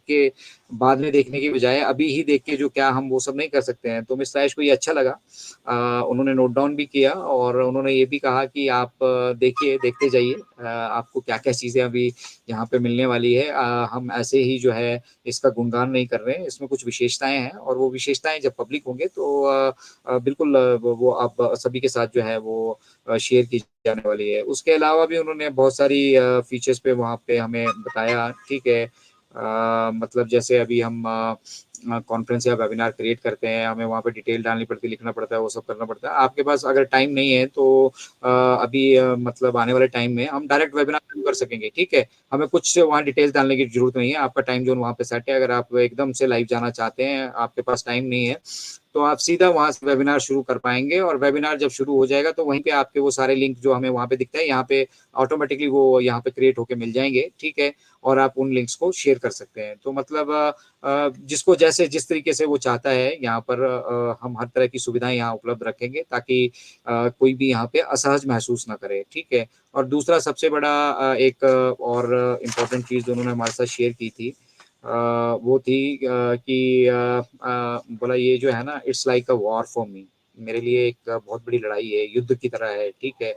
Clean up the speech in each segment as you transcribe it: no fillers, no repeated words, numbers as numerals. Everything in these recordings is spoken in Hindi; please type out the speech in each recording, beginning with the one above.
के बाद में देखने की बजाय अभी ही देख के जो क्या हम वो सब नहीं कर सकते हैं। तो मिस्टर ऐश को ये अच्छा लगा, उन्होंने नोट डाउन भी किया और उन्होंने ये भी कहा कि आप देखिए, देखते जाइए, आपको क्या क्या चीज़ें अभी यहाँ पे मिलने वाली है। हम ऐसे ही जो है इसका गुणगान नहीं कर रहे हैं, इसमें कुछ विशेषताएं हैं और वो विशेषताएं जब पब्लिक होंगे तो बिल्कुल वो आप सभी के साथ जो है वो शेयर की जाने वाली है। उसके अलावा भी उन्होंने बहुत सारी फीचर्स पे वहाँ पे हमें बताया, ठीक है। मतलब जैसे अभी हम कॉन्फ्रेंस या वेबिनार क्रिएट करते हैं, हमें वहाँ पे डिटेल डालनी पड़ती है, लिखना पड़ता है, वो सब करना पड़ता है। आपके पास अगर टाइम नहीं है तो अभी मतलब आने वाले टाइम में हम डायरेक्ट वेबिनार कर सकेंगे, ठीक है। हमें कुछ वहाँ डिटेल्स डालने की जरूरत नहीं है, आपका टाइम जोन वहाँ पे सेट है। अगर आप एकदम से लाइव जाना चाहते हैं, आपके पास टाइम नहीं है, तो आप सीधा वहां से वेबिनार शुरू कर पाएंगे और वेबिनार जब शुरू हो जाएगा तो वहीं पे आपके वो सारे लिंक जो हमें वहां पे दिखता है, यहाँ पे ऑटोमेटिकली वो यहाँ पे क्रिएट होके मिल जाएंगे, ठीक है। और आप उन लिंक्स को शेयर कर सकते हैं। तो मतलब जिसको जैसे जिस तरीके से वो चाहता है, यहाँ पर हम हर तरह की सुविधाएं यहाँ उपलब्ध रखेंगे ताकि कोई भी यहाँ पे असहज महसूस ना करे, ठीक है। और दूसरा सबसे बड़ा एक और इम्पोर्टेंट चीज उन्होंने हमारे साथ शेयर की थी, वो थी कि बोला ये जो है ना, it's like a war for me, मेरे लिए एक बहुत बड़ी लड़ाई है, युद्ध की तरह है, ठीक है।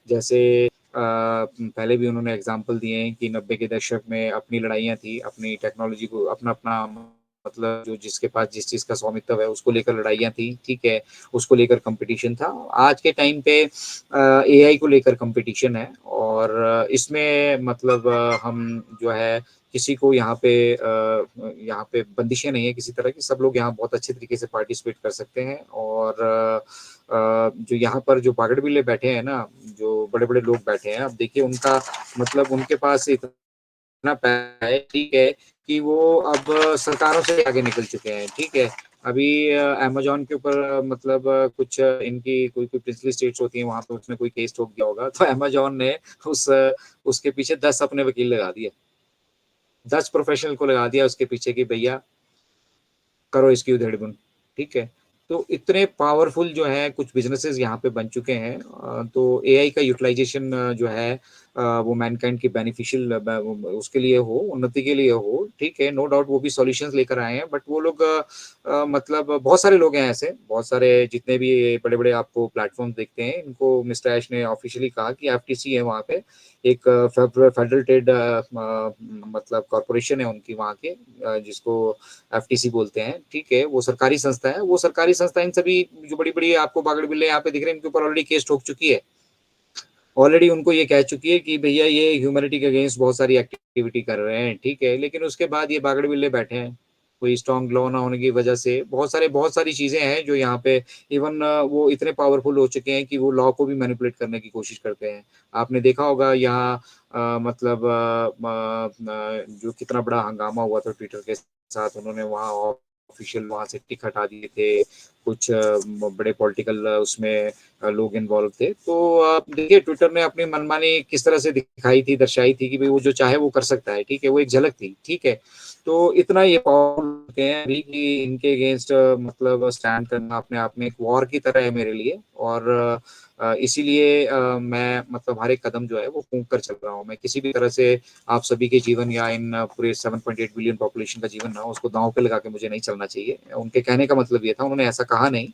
जैसे पहले भी उन्होंने एग्जाम्पल दिए हैं कि 90 के दशक में अपनी लड़ाइयाँ थी, अपनी टेक्नोलॉजी को अपना अपना मतलब जो जिसके पास जिस चीज का स्वामित्व है उसको लेकर लड़ाइयाँ थी, ठीक है। उसको लेकर कंपटीशन था। आज के टाइम पे एआई को लेकर कंपटीशन है और इसमें मतलब हम जो है किसी को यहाँ पे बंदिशें नहीं है किसी तरह की, सब लोग यहाँ बहुत अच्छे तरीके से पार्टिसिपेट कर सकते हैं। और जो यहाँ पर जो बागड़ बिल्ले बैठे हैं ना, जो बड़े बड़े लोग बैठे हैं, अब देखिए उनका मतलब उनके पास इतना पैसा है, ठीक है, कि वो अब सरकारों से आगे निकल चुके हैं, ठीक है। अभी अमेजोन के ऊपर मतलब कुछ इनकी कोई कोई प्रिंसली स्टेट्स होती हैं, वहां पे उसने कोई केस ठोक दिया होगा तो अमेजोन ने उसके पीछे 10 अपने वकील लगा दिए, 10 प्रोफेशनल को लगा दिया उसके पीछे कि भैया करो इसकी उधेड़बुन, ठीक है। तो इतने पावरफुल जो है कुछ बिजनेसेस यहाँ पे बन चुके हैं। तो एआई का यूटिलाइजेशन जो है वो मैनकाइंड की बेनिफिशियल उसके लिए हो, उन्नति के लिए हो, ठीक है। नो डाउट वो भी सॉल्यूशंस लेकर आए हैं, बट वो लोग मतलब बहुत सारे लोग हैं ऐसे, बहुत सारे जितने भी बड़े बड़े आपको प्लेटफॉर्म देखते हैं, इनको मिस्टर ऐश ने ऑफिशियली कहा कि एफटीसी है वहाँ पे, एक फेडरल ट्रेड मतलब कॉरपोरेशन है उनकी वहाँ के, जिसको एफटीसी बोलते हैं, ठीक है। वो सरकारी संस्था है, वो सरकारी संस्था इन सभी जो बड़ी बड़ी आपको बागड़ बिल्ले यहाँ पे दिख रहे हैं, इनके ऊपर ऑलरेडी केस ठोक चुकी है, ऑलरेडी उनको ये कह चुकी है कि भैया ये ह्यूमैनिटी के अगेंस्ट बहुत सारी एक्टिविटी कर रहे हैं, ठीक है। लेकिन उसके बाद ये बागड़ बिल्ले बैठे हैं, कोई स्ट्रॉन्ग लॉ ना होने की वजह से बहुत सारी चीजें हैं जो यहाँ पे इवन वो इतने पावरफुल हो चुके हैं कि वो लॉ को भी मैनिपुलेट करने की कोशिश करते हैं। आपने देखा होगा यहाँ मतलब जो कितना बड़ा हंगामा हुआ था ट्विटर के साथ, उन्होंने वहाँ ऑफिशियल वहां से टिक हटा दिए थे, कुछ बड़े पॉलिटिकल उसमें लोग इन्वॉल्व थे। तो आप देखिए ट्विटर ने अपनी मनमानी किस तरह से दिखाई थी, दर्शाई थी कि भाई वो जो चाहे वो कर सकता है, ठीक है। वो एक झलक थी, ठीक है। तो इतना ये पावरफुल हैं अभी कि इनके अगेंस्ट मतलब स्टैंड करना अपने आप में एक वॉर की तरह है मेरे लिए। और इसीलिए मैं मतलब हर एक कदम जो है वो फूंक कर चल रहा हूँ। मैं किसी भी तरह से आप सभी के जीवन या इन पूरे 7.8 बिलियन पॉपुलेशन का जीवन ना उसको दांव पे लगा के मुझे नहीं चलना चाहिए। उनके कहने का मतलब ये था, उन्होंने ऐसा कहा नहीं,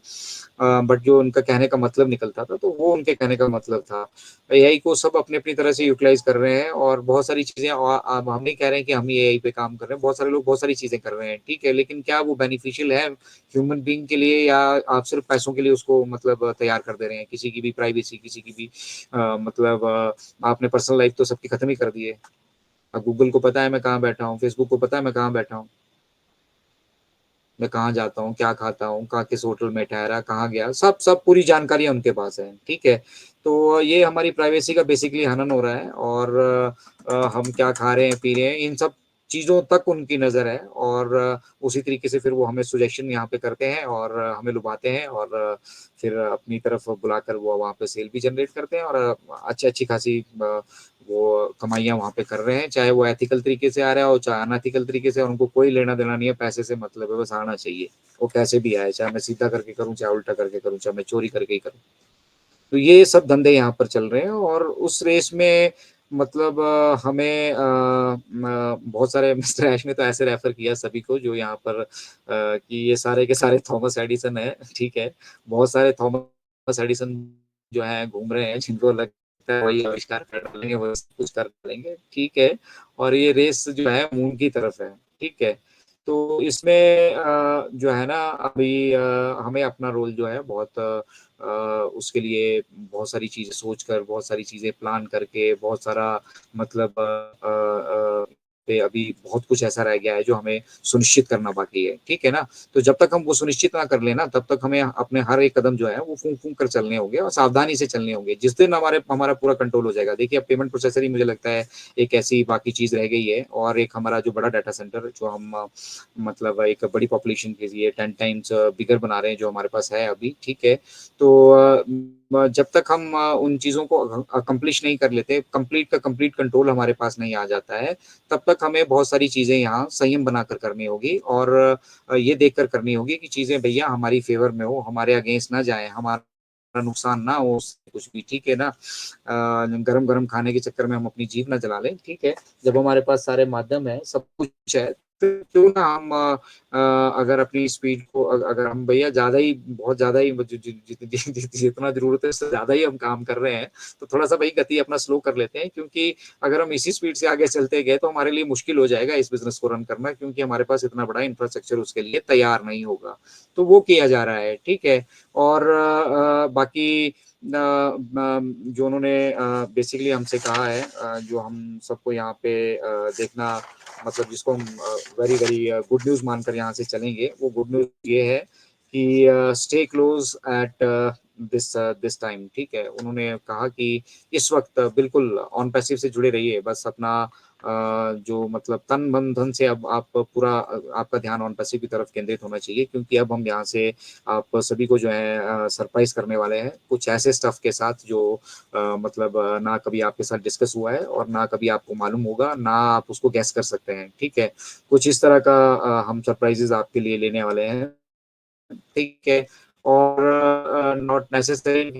बट जो उनका कहने का मतलब निकलता था तो वो उनके कहने का मतलब था। एआई को सब अपनी अपनी तरह से यूटिलाइज कर रहे हैं और बहुत सारी चीजें, और अब हम नहीं कह रहे हैं कि हम ही एआई पे काम कर रहे हैं, बहुत सारे लोग बहुत सारी चीजें कर रहे हैं, ठीक है। लेकिन क्या वो बेनिफिशियल है ह्यूमन बीइंग के लिए, या आप सिर्फ पैसों के लिए उसको मतलब तैयार कर दे रहे हैं? किसी की भी प्राइवेसी, किसी की भी मतलब आपने पर्सनल लाइफ तो सबकी खत्म ही कर दी है। अब गूगल को पता है मैं कहाँ बैठा हूँ, फेसबुक को पता है मैं कहाँ बैठा हूँ, मैं कहाँ जाता हूँ, क्या खाता हूँ, कहाँ किस होटल में ठहरा, कहाँ गया, सब सब पूरी जानकारी उनके पास है, ठीक है। तो ये हमारी प्राइवेसी का बेसिकली हनन हो रहा है। और हम क्या खा रहे हैं, पी रहे हैं, इन सब चीजों तक उनकी नजर है। और उसी तरीके से फिर वो हमें सुजेशन यहाँ पे करते हैं और हमें लुभाते हैं और फिर अपनी तरफ बुलाकर वो वहाँ पे सेल भी जनरेट करते हैं और अच्छी अच्छी खासी वो कमाइयाँ वहाँ पे कर रहे हैं, चाहे वो एथिकल तरीके से आ रहा हो चाहे अनएथिकल तरीके से, उनको कोई लेना देना नहीं है, पैसे से मतलब है, बस आना चाहिए। वो कैसे भी आए, चाहे मैं सीधा करके करूँ, चाहे उल्टा करके करूँ, चाहे मैं चोरी करके ही करूँ। तो ये सब धंधे यहाँ पर चल रहे हैं और उस रेस में मतलब हमें बहुत सारे मिस्टर ऐश ने तो ऐसे रेफर किया सभी को जो यहाँ पर कि ये सारे के सारे थॉमस एडिसन है, ठीक है। बहुत सारे थॉमस एडिसन जो है घूम रहे हैं, जिनको लगता है वही आविष्कार कर डालेंगे, वो सब कुछ कर डालेंगे, ठीक है। और ये रेस जो है मून की तरफ है, ठीक है। तो इसमें जो है ना अभी हमें अपना रोल जो है बहुत उसके लिए बहुत सारी चीजें सोचकर, बहुत सारी चीजें प्लान करके, बहुत सारा मतलब पे अभी बहुत कुछ ऐसा रह गया है जो हमें सुनिश्चित करना बाकी है, ठीक है ना। तो जब तक हम वो सुनिश्चित ना कर लेना, तब तक हमें अपने हर एक कदम जो है वो फूंक फूंक कर चलने होंगे और सावधानी से चलने होंगे। जिस दिन हमारा पूरा कंट्रोल हो जाएगा, देखिए अब पेमेंट प्रोसेसर ही मुझे लगता है एक ऐसी बाकी चीज रह गई है, और एक हमारा जो बड़ा डाटा सेंटर जो हम मतलब एक बड़ी पॉपुलेशन के लिए 10 टाइम्स बिगर बना रहे हैं जो हमारे पास है अभी, ठीक है। तो जब तक हम उन चीजों को अकम्प्लिश नहीं कर लेते, कंप्लीट का कंप्लीट कंट्रोल हमारे पास नहीं आ जाता है, तब तक हमें बहुत सारी चीजें यहाँ संयम बनाकर करनी होगी, और ये देखकर करनी होगी कि चीजें भैया हमारी फेवर में हो, हमारे अगेंस्ट ना जाए, हमारा नुकसान ना हो उससे कुछ भी, ठीक है ना। गरम गरम खाने के चक्कर में हम अपनी जीभ ना जला लें, ठीक है। जब हमारे पास सारे माध्यम है, सब कुछ है, तो क्यों ना हम अगर अपनी स्पीड को अगर हम भैया ज्यादा ही बहुत ज्यादा ही जितना जरूरत है उससे ज्यादा ही हम काम कर रहे हैं, तो थोड़ा सा भाई गति अपना स्लो कर लेते हैं, क्योंकि अगर हम इसी स्पीड से आगे चलते गए तो हमारे लिए मुश्किल हो जाएगा इस बिजनेस को रन करना, क्योंकि हमारे पास इतना बड़ा इंफ्रास्ट्रक्चर उसके लिए तैयार नहीं होगा। तो वो किया जा रहा है, ठीक है। और बाकी जो उन्होंने बेसिकली हमसे कहा है, जो हम सबको यहाँ पे देखना, मतलब जिसको हम वेरी वेरी गुड न्यूज मानकर यहाँ से चलेंगे, वो गुड न्यूज ये है कि stay close at this this time, ठीक है। उन्होंने कहा कि इस वक्त बिल्कुल ऑन पैसिव से जुड़े रहिए, बस अपना जो मतलब तन मन धन से अब आप पूरा आपका ध्यान ऑन पैसिव की तरफ केंद्रित होना चाहिए, क्योंकि अब हम यहाँ से आप सभी को जो है सरप्राइज करने वाले हैं कुछ ऐसे स्टफ के साथ जो मतलब ना कभी आपके साथ डिस्कस हुआ है और ना कभी आपको मालूम होगा, ना आप उसको गैस कर सकते हैं, ठीक है। कुछ इस तरह का हम सरप्राइजेस आपके लिए लेने वाले हैं, ठीक है। और नॉट नेसेसरी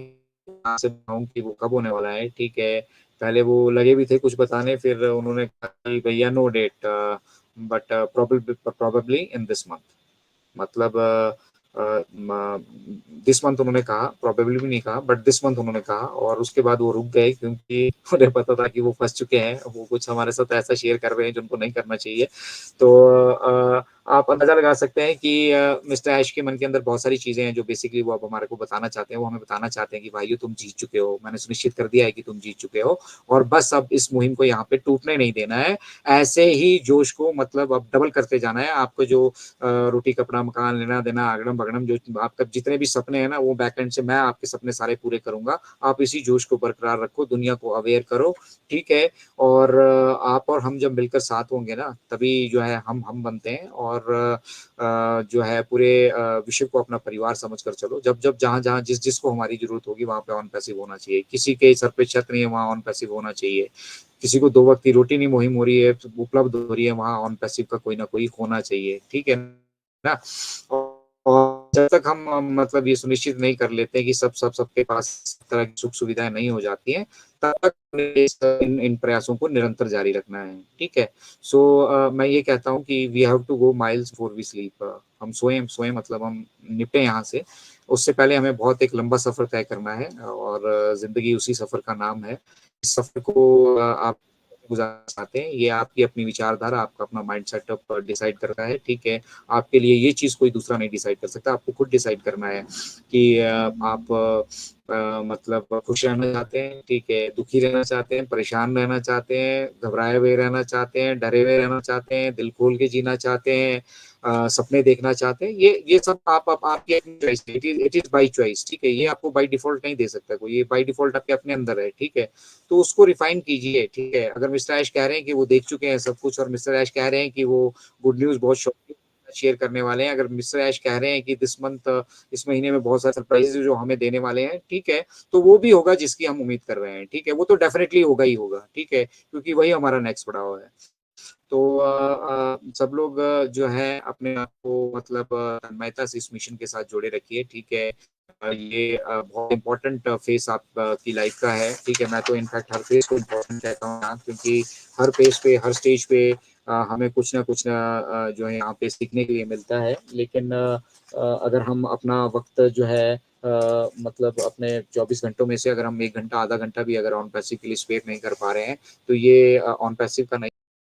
से बताऊं कि वो कब होने वाला है, ठीक है। पहले वो लगे भी थे कुछ बताने, फिर उन्होंने कहा कि भैया no date, but probably in this month, मतलब दिस मंथ उन्होंने कहा, प्रोबेबली भी नहीं कहा, बट दिस मंथ उन्होंने कहा, और उसके बाद वो रुक गए क्योंकि उन्हें पता था कि वो फंस चुके हैं, वो कुछ हमारे साथ ऐसा शेयर कर रहे हैं जिनको नहीं करना चाहिए। तो आप अंदाजा लगा सकते हैं कि मिस्टर ऐश के मन के अंदर बहुत सारी चीजें हैं जो बेसिकली वो अब हमारे को बताना चाहते हैं। वो हमें बताना चाहते हैं कि भाइयों तुम जीत चुके हो, मैंने सुनिश्चित कर दिया है कि तुम जीत चुके हो, और बस अब इस मुहिम को यहाँ पे टूटने नहीं देना है। ऐसे ही जोश को मतलब अब डबल करते जाना है। आपको जो रोटी कपड़ा मकान लेना देना अगड़म बगड़म जो आपका जितने भी सपने हैं ना, वो बैकएंड से मैं आपके सपने सारे पूरे करूंगा। आप इसी जोश को बरकरार रखो, दुनिया को अवेयर करो, ठीक है। और आप और हम जब मिलकर साथ होंगे ना, तभी जो है हम बनते हैं, और जो है पूरे विश्व को अपना परिवार समझकर चलो। जब जब जहां जहां जिस जिसको हमारी जरूरत होगी वहां पे ऑन पैसिव होना चाहिए। किसी के सर पे छत नहीं है वहां ऑन पैसिव होना चाहिए। किसी को 2 वक्त की रोटी नहीं मुहिम हो रही है, उपलब्ध हो रही है, वहां ऑन पैसिव का कोई ना कोई होना चाहिए, ठीक है ना। और जब तक हम मतलब ये सुनिश्चित नहीं कर लेते कि सबके पास इस तरह की सुख सुविधाएं नहीं हो जाती हैं, तब तक इन प्रयासों को निरंतर जारी रखना है, ठीक है। सो मैं ये कहता हूँ कि we have to go miles before we sleep. हम सोए सोए मतलब हम निपटे यहाँ से, उससे पहले हमें बहुत एक लंबा सफर तय करना है, और जिंदगी उसी सफर का नाम है। इस सफर को आप गुजारना चाहते हैं, ये आपकी अपनी विचारधारा, आपका अपना माइंड सेटअप डिसाइड करता है, ठीक है। आपके लिए ये चीज कोई दूसरा नहीं डिसाइड कर सकता, आपको खुद डिसाइड करना है कि आप मतलब खुश रहना चाहते हैं, ठीक है, दुखी रहना चाहते हैं, परेशान रहना चाहते हैं, घबराए हुए रहना चाहते हैं, डरे हुए रहना चाहते हैं, दिल खोल के जीना चाहते हैं, सपने देखना चाहते हैं। ये सब आप आपकी अपनी चॉइस है, इट इज बाई चॉइस, ठीक है। ये आपको बाई डिफॉल्ट नहीं दे सकता कोई, ये बाई डिफॉल्ट आपके अपने अंदर है, ठीक है। तो उसको रिफाइन कीजिए, ठीक है। अगर मिस्टर ऐश कह रहे हैं कि वो देख चुके हैं सब कुछ, और मिस्टर ऐश कह रहे हैं कि वो गुड न्यूज बहुत शॉकिंग शेयर करने वाले हैं, अगर मिस्टर ऐश कह रहे हैं कि दिस मंथ इस महीने में बहुत सारे सरप्राइजेस जो हमें देने वाले हैं, ठीक है, तो वो भी होगा जिसकी हम उम्मीद कर रहे हैं, ठीक है। वो तो डेफिनेटली होगा ही होगा, ठीक है, क्योंकि वही हमारा नेक्स्ट पड़ाव है। तो सब लोग जो है अपने आप को मतलब तन्मयता से इस मिशन के साथ जोड़े रखिए, ठीक है। ये बहुत इम्पोर्टेंट फेस आप की लाइफ का है, ठीक है? मैं तो इनफैक्ट हर फेस को इम्पोर्टेंट कहता हूँ यहाँ, क्योंकि हर फेस पे, हर स्टेज पे हमें कुछ ना जो है यहाँ पे सीखने के लिए मिलता है। लेकिन अगर हम अपना वक़्त जो है मतलब अपने 24 घंटों में से अगर हम 1 घंटा, आधा घंटा भी अगर ऑन पैसिव के लिए स्पेयर नहीं कर पा रहे हैं, तो ये ऑन पैसिव का नहीं